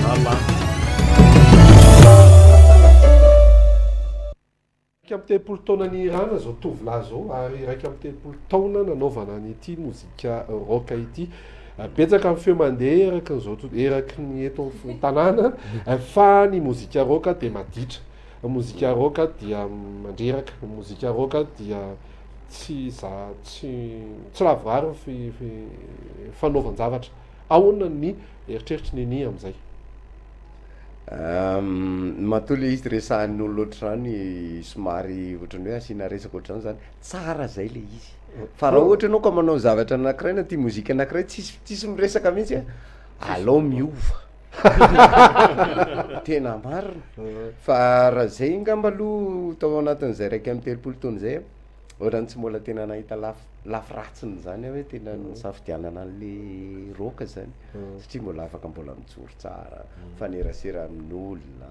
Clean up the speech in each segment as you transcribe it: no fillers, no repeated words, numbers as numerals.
Amin'ny telopolo taona ny irana zao tovolahy zao ary raiky amin'ny telopolo taona nanaovana an'ity mozika rock ity betsaka amin'ny feo mandeha eraky n'izao eraky ny eto tanàna fa ny mozika rock dia maditra mozika rock dia mandreraka mozika rock dia tsy lavorary fanaovan-javatra ahoana ny eritreritry neny amin'izay matoly izy resahan'ny olo loatra zany somary ohatrany hoe asiana resaka ohatrany zany tsara zay le izy fa raha ohatra anao ka manao zavatra anankiray na ty mozika anankiray tsisy miresaka mihitsy alao miova tena marina fa raha zay ngamba aloha tao anatin'izay raiky amin'ny telopolo taona zay ohatrany tsy mbola tena nahita lafiratsiny zany hoe tena nisafidianana an'le roka zany satria mbola afaka mbola mijoro tsara fanerasera amin'olona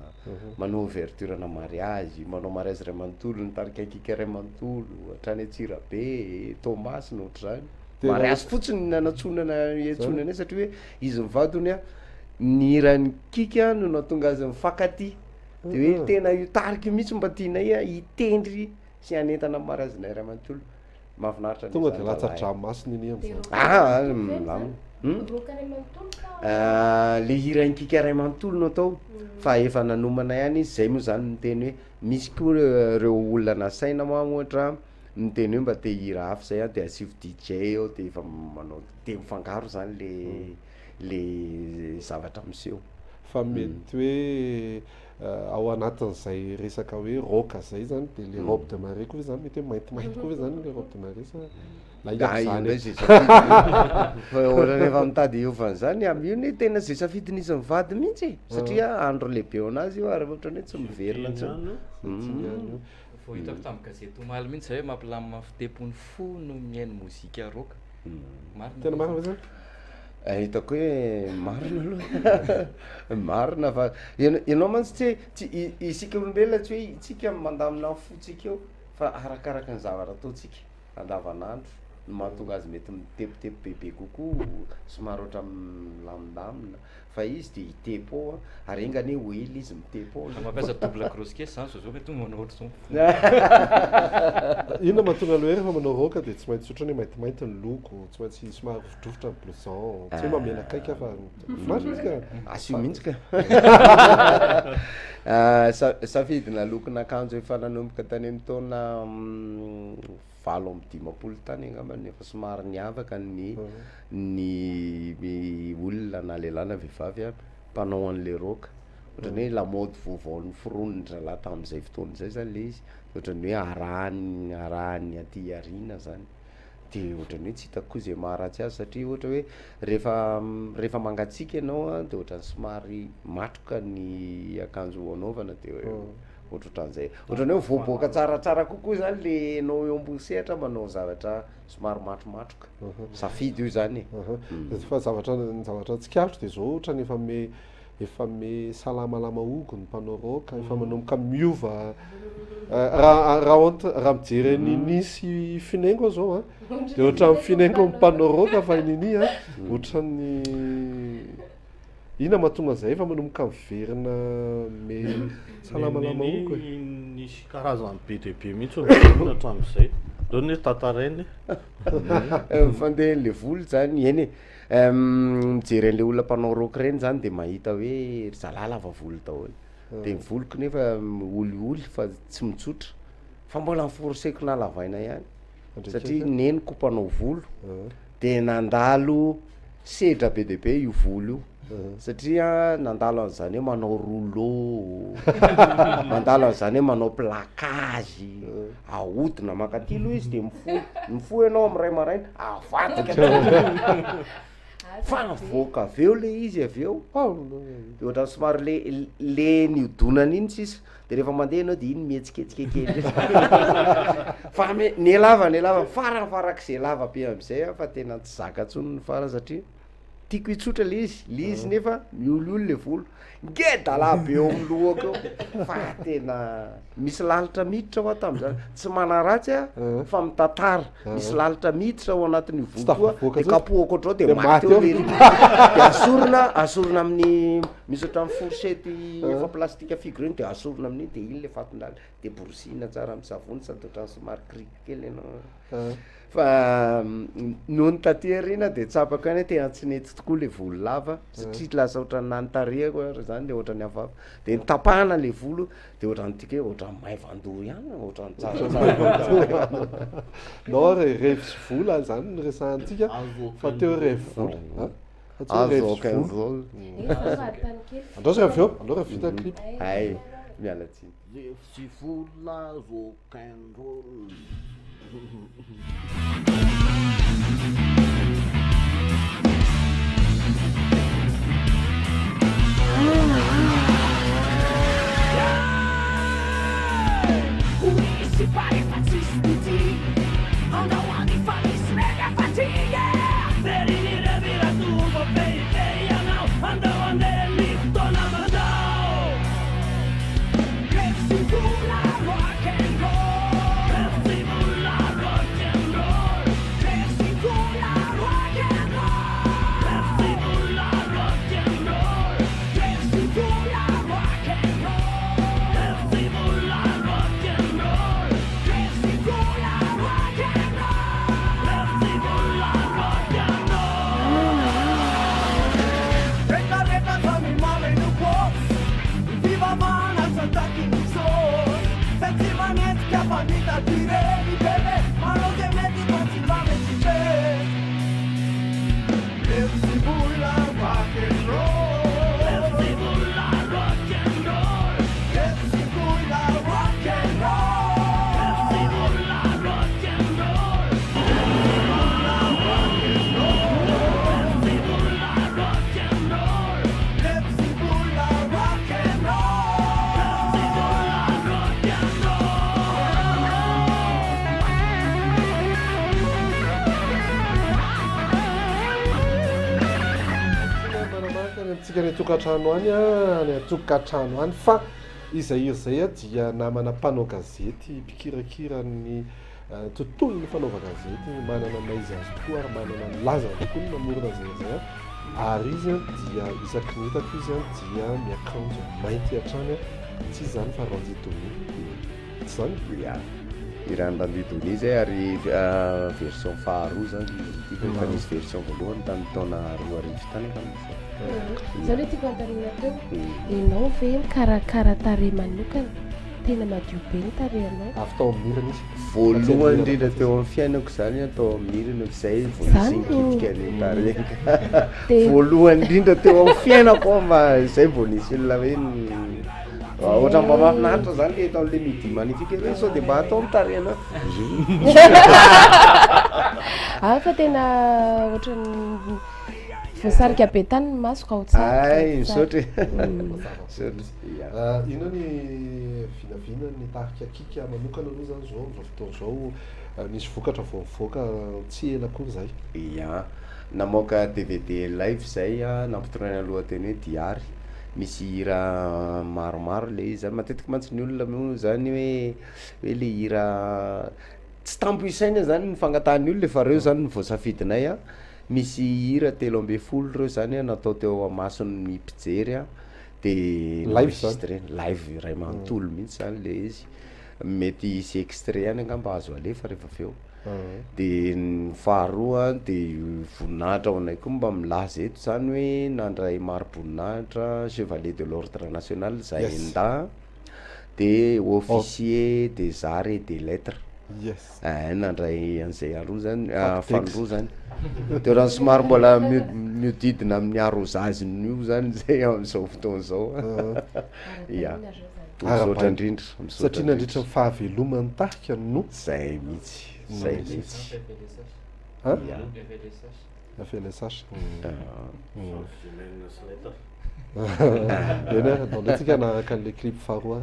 manao ouverture na mariage manao mariage ray manontolo nitarika akika ray manontolo hatrany Atsirabe Tomasy no ohatr' zany mariage fotsiny nanatsonana etsonana satria hoe izy mivadony nirany kika no nahatonga azy mifankaty de hoe tena io tariky mihitsy mba tianay itendry sy anentana mariazinay ray manontolo mahafinaritra tonga de latsa-dranomasina iny le hira nkika ray manontolo no atao fa efa nanomana ihany izy zay moa zany miteny hoe misy koa reo olona nasaina ohatra miteny hoe mba te hira hafa zay de asivy DJ eo de efa manao te mifangaro zany le zavatra miseho fa mety hoe ao anatin'izay resaka hoe rock zay zany de le robe de mariée koa zany mety hoe maintimainty koa zany le robe de mariée rehefa mitady iovan'zany amin'io tena zay safidin'izy mivady mihitsy satria andro lehibe anazy io ary ohatrany hoe tsy miverina vao hitako tamin'ny gazety omaly mihitsy zay hoe mampilamina fitepony fo no mihaino mozika rock tena marina zany hitako hoe marina aloha marina fa ianao mantsy tsy isika olombelona tsy hoe itsika mandamina ny fotsika eo fa arakaraka ny zavatra ataotsika andavanandro no mahatonga azy mety mitepitepy bebe kokoa somary ohatra milamindamina fa izy de itepo ao ary engany hoe oely izy mitepo ao mampiasa double crosquet zany zao hoe tonga manao ohatry zao inona mahatonga aloha rehefa manao rock de tsy maintsy ohatrany maintimainty ny loko tsy maintsy somary vodrofotra ny blouson tsy hoe mamela akaika fa finaritra asio mihitsy ka safidina lokon'akanjo efa nanomboka tany amin'ny taona valo amby dimapolo tany angambany efa somary niavaka ny olona na lehilahy na vehivavy mpanao an'le rock ohatrany hoe lamody vaovaon'ny fironindra laha tamin'izay fotoana zay zany le izy ohatrany hoe arahany aty arina zany de ohatrany hoe tsy hitako koa zay maharatsy azy satria ohatra hoe rehefa mangatsiaka ianao de ohatrany somary matroka ny akanjo anaovana de ohatr'zay ohatrany hoe voaboaka tsaratsara kokoa zany le nao eo ambony sehatra manao zavatra somary matromatroka safidy io zany fa zavatra tsikarotro de zao ohatrany efa me salamalama ogo ny mpanao rock efa manomboka miova raha mijery nisy finaingo zao de ohatra amin'ny finaingo mpanao rock fa nini ohatrany ina mahatonga zay efa manomboka miverina me salamalama ogo nisy karazany be dehibe mihitsy hatram'izay dony hoe tatarainy mifandehan'le volo zany eny mijery an'le olona mpanao rock reny zany de mahita hoe zalahy lava volo daholo de mivoloko nefa olioly fa tsy mitsotra fa mbola miforoseko na lavaina ihany satria neniko mpanao volo de nandalo sedra be dehibe io volo io satria nandalo an'izany hoe manao rouleau mandalo an'izany hoe manao plakazy ahodina makatilo izy de mifoha ianao am'ray maraina avadika fa navoaka avy eo le izy avy eo de ohatrany somary le niodonany iny sisa de rehefa mandeha ianao de iny mihetsiketsika kely fa ny lava farak'izay lava be am'izay fa tena tsy zaka ntsony ny fara satria tiako hitsotra le izy nefa mioliolo le volo ngedala be eo amin'ny lohako eo fa tena misy lalitra miditra ao tam'zany tsy manaratsy a fa mitantara misy lalitra miditra ao anatin'ny volo koa de kapohako otrao de maty eo le de asorina amin'ny misy ohatran'ny fourchette efa plastika figurine de asorina amin'iny de iny le fatondaly de borsina tsara amin'ny savony sady ohatran'ny somary kriky kely ianao fa noho ny taterina de tsapako any tena tsy nety tokoa le volo lava satria lasa ohatran'ny nanotarehako zany le ohatran'ny avava de nitapahana le volo de ohatran'ny tika ohatran'ny maivandoha ihany ohatran'ny tsara no revy vola zany ny resahantsika fa teo revy vola azo aucun vol andreo zay avy eo andreo raha vita clip ay mialatsiny si vola rock and roll Si pare fascisti, onda ogni fallis mega fatiga. Per venire a vira tu, baby, you know, ando nel donna mandao. Che sulla rock and roll, che sulla rock and roll, che sulla rock and roll, che sulla rock and roll, che sulla rock and roll, che sulla rock and roll. Vita direi bene, ma non ti metti continuamente te. Let's bulla rock and roll. Let's bulla rock and roll. Let's bulla rock and roll. Let's bulla rock and roll. Let's bulla rock and roll. Let's bulla rock and roll. tsika ny tokantrano any a ny atokatrano any fa izay a dia namana mpanao gazety mpikirakirany tontolo ny fanaova gazety manana maizy azy tokoa ary manana milaza tokoa ny mamorona zay ary izy a dia isaky ny hitako izy a dia miakanjo mainty hatrany tsy zany fa randidoni tsy zany irany randidoni zay ary version faharoa zany tiako fa nisy version voalohany tamin'ny taona 2000 tany fa zao le tiako antarina teo enao ve mikarakara tare manokana tena madio be ny tarehanao avy tao amin'n'irana izy voalohany indrindra teo amin'ny fiainako zany atao amin'irana zay vonisy ny tareka voalohany indrindra teo amin'ny fiainako mba zay vonisy olona hoe ohatra mba mafinaritra zany le taon'le midi magnifique hoe sao de mba atao mitarena fa tena ohatrany voasarika be tany ny maso ka ay misaotra ino ny vinavina ny tarika kika manokana aloha zany zao am'zao fotoana zao nisy vokatra vao mivoaka tsy ela koa zay ia namoaka DVD live zay a nampitondraina lohateny hoe diary misy hira maromaro le izy zany matetiky mantsy ny olona moa zany hoe le hira tsy tampoisaina zany ny fangatahany olona fa reo zany ny voasafidinay a misy hira 3 reo zany natao teo amasony mpijery a de live live ray manontolo mihitsy zany le izy mety isy extrait any angamba azo alefa rehefa aveo de ny faharoa de voninahitra ao anay koa mba milaza eto zany hoe nandray maro-boninahitra chevalier de l'ordre national zay nda de officier des arts et des lettres nandray an'izay aroa zany fanroa zany teo rano somary mbola miodidina amin'ny arrosage-n'io zany zay am'izao fotoana zao ia misaotra indrindra satria nandritra ny fahavelomany tarika no zay mihitsy zay mihitsy FLSH eny dontsika anaraka an'le clip faharoa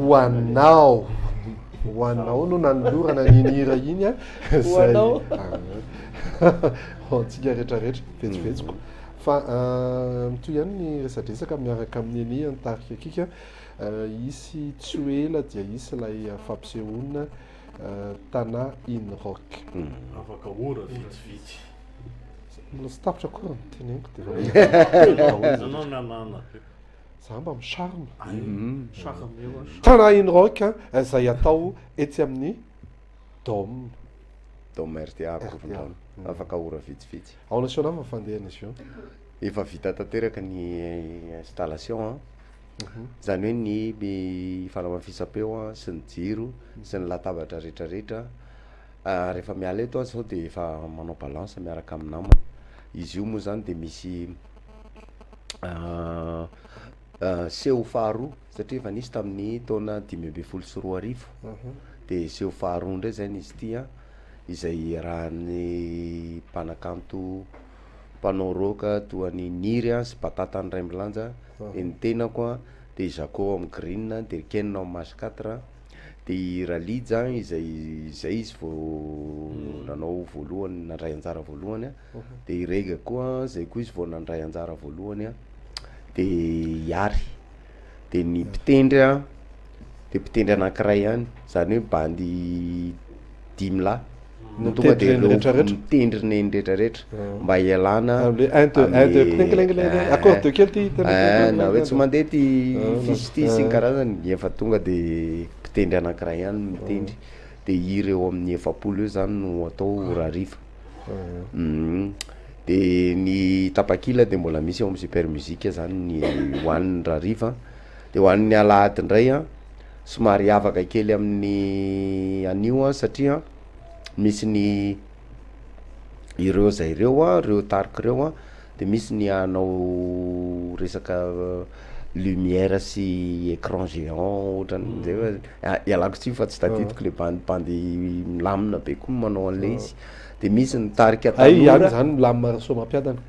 hoanao hoanao no nanolorana ninira iny a Hoanao. antsika rehetrarehetra vetsivetsiko fa mitoy ihany ny resadresaka miaraka amin'ny any antarika akika isy tsy hoela dia isy ilay fampisehoana tanà in rock afaka ora vitsivitsy mbola sy tapitra koa nyteneniko dia anao nanana za mba misarona sarana eo tanà in rock izay atao etsy amin'ny dôme RTA kofondrano afaka ora vitsivitsy ao national fa fandehana izy io efa vita tanteraka ny installation zany hoe ny fanamafisam-peo sy ny jiro sy ny latabatra rehetrarehetra rehefa miala eto sao dia efa manao balance miaraka amin'ny namana izy io moa zany dia misy seho faharoa satria efa nisy tamin'ny taona 2014 dia seho faharoa ndray zany izy tia izay raha ny mpanakanto mpanao roka toany niry sy batata ny ray milanja dia ny tenako a dia Jaco amin'ny green dia Ken amin'ny mas 4 dia Ralija izay izy vao nanao voalohany nandray anjara voalohany a dia Rega koa zay koa izy vao nandray anjara voalohany a dia Yary dia ny mpitendry a dia mpitendry anankiray ihany zany hoe bandy 10 lahy tonga dia mitendry neny rehetrarehetra mba hialana na hoe tsy mandeha ty fisy ty sy ny karazany efa tonga dia mpitendry anankiray ihany mitendry dia ireo amin'ny 700 eo zany no atao rariva dia ny tapakila dia mbola misy ao amin'ny super musique zany ny hoan'ny rariva dia hoan'ny alahady indray a somary avaka kely amin'ny anio a satria misy ny ireo zay ireo a reo tarika ireo a dia misy ny anao resaka lumière sy écran géant ohatran'izay hoe ialako tsy fa tsy tadidiko le bandy milamina be koa manao an'le izy dia misy ny tarika tanora zany milamina somampiadana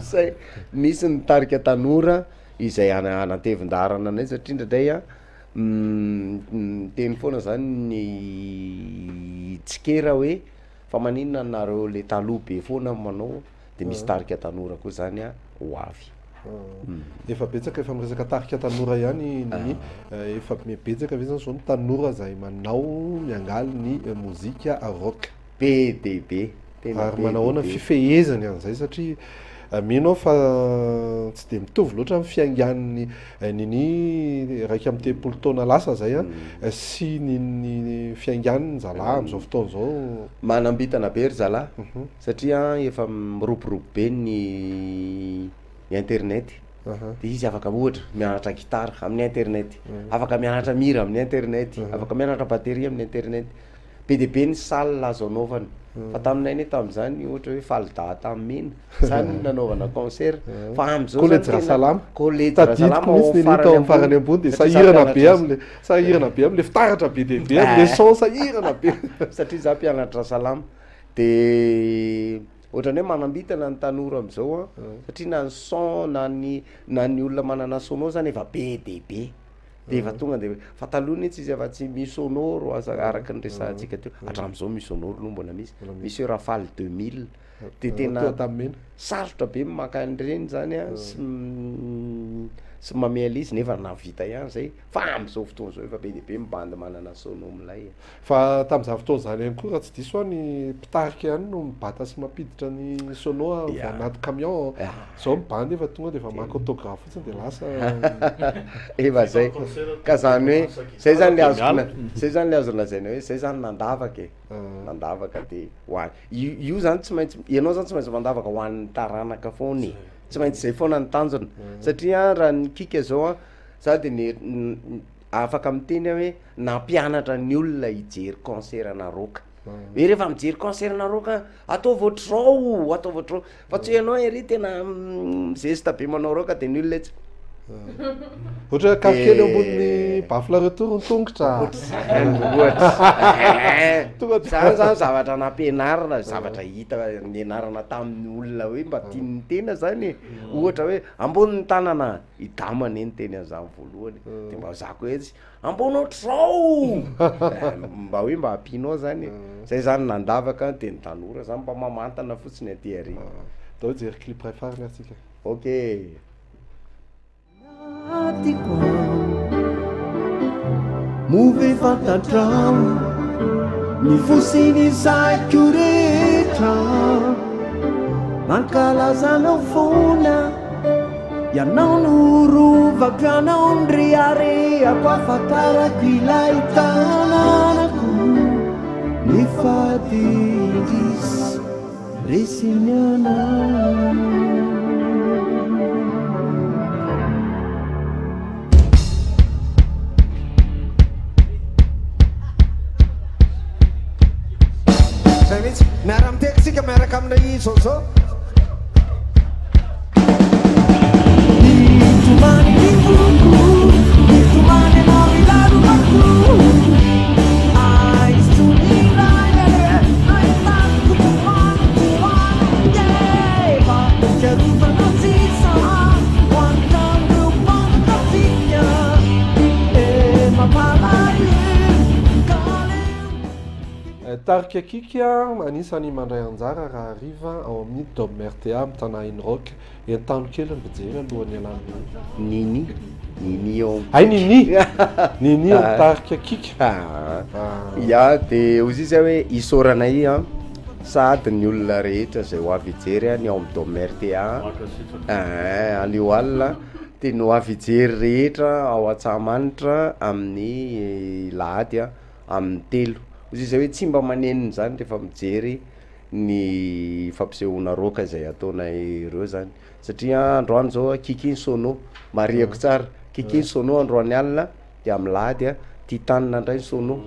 say misy ny tarika tanora izay anatevin-darana anay satria indraindray a teny foana zany ny tsikera hoe fa maninona nareo le taloha be foana manao dia misy tarika tanora koa zany a ho avy efa betsaka efa miresaka tarika tanora ihany ny efa betsaka ve zany zao ny tanora zay manao miangaly ny mozika rock be dia be ary manahoana fifehezany an'izay satria mino fa tsy dia mitovy loatra amin'ny fiangan'ny niny raiky amin'ny telopolo taona lasa zay a sy ny fiangan'ny zalahy amin'izao fotoana zao manambitana be ry zalahy satria efa mirobiroby be ny internet dia izy afaka ohatra mianatra gitara amin'ny internet afaka mianatra mira amin'ny internet afaka mianatra batterie amin'ny internet be dia be ny salle azo anaovana fa taminay ne tamin'izany ohatra hoe falda tamin'mena zany nanaovana concert fa am'izao collège Rasalama collège Rasalama mihitsy ny tao amin'ny farany ambony dia sahirana be am'le fitaratra be dia be am'le son sahirana be satria za mpianatra Rasalama dia ohatrany hoe manambitana ny tanora am'izao a satria na ny son na ny olona manana sonao zany efa be dia be dia efa tonga dia fa taloha itsy izy efa tsy misonoro araky ny resantsika teo hatramin'izao misonoro no mbola misy hoe Rafale 2000 dia tena sarotra be maka an'ireny zany a sy mamela izy nefa navita ihany zay fa am'izao fotoana zao efa be dia be mibandy manana sono milay fa tamin'izao fotoana zany ihany koa raha tsy diso ny mpitarika ihany no mibata sy mampiditra ny sono anaty camion zao mibandy efa tonga dia efa maka autographe fotsiny dia lasa efa zay ka zany hoe zay zany le azo lazaina hoe zay zany nandavaka nandavaka dia hoany io zany tsy maintsy ianao zany tsy maintsy mandavaka ho an'ny taranaka foany tsy maintsy zay foana ny tanjona satria raha ny kika zao a sady afaka miteny hoe nampianatra ny olona hijery concert na roka hoe rehefa mijery concert na roka ataovy ohatr'izao fa tsy ianao ery tena zesta be manao roka dia ny olona tsy ohatra kafokely amboniny bafla retour ny tongotra zany zany zavatra nampianarina zavatra hita nianarana tamin'ny olona hoe mba tian'ny tena zany ohatra hoe amboniny tanana idamana eny teny an'izany voalohany de mba zako hoe ambony ohatr'izao mba hoe mba ampianao zany zay zany nandavaka de ny tanora zany mba mamantana fotsiny aty ary dao jery clip farany atsika ok Move fantatrao ny fosiny saiko rehetra mankalazanao foana ianao no rovako ianao ny rehareako afantarako ilay tananako nefa diris resiny anao miara-miteko sika miaraka aminay izao nitomany ny foko nitomany anao ilaromako aistonilay aitaniko tomanikoanydeva tiarofanao sisa hoantanreo mpanatasika e mapalay tarika kika anisany mandray anjara raha hariva ao amin'ny Dom RTA mitana Inrock entano kely ny mijery alohan'ny alana nini ao ay nini amin'ny tarika kika ya de ozy izy hoe isoranay a sady ny olona rehetra zay ho avy hijery ny ao amin'ny Dom RTA anio alina de no avy hijery rehetra ao Antsahamanitra amin'ny lahady amin'ny telo ozy zay hoe tsy mba maneniny zany rehefa mijery ny fampisehoana roka zay ataonay ireo zany satria androany zao kikiny sono mariako tsara kikiny sono androany alina de amin'ny lahady titanina indray sono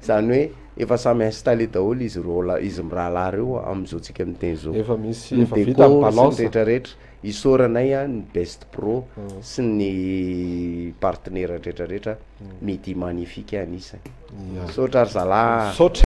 zany hoe efa samy installé daholo izy rola izy mirahalahy reo am'izao tsika miteny zao efa misy efa vita amin'ny balance rehetrarehetra isoranay ny Best Pro sy ny partenaire rehetrarehetra midi magnifique anisany sotra ry zalahy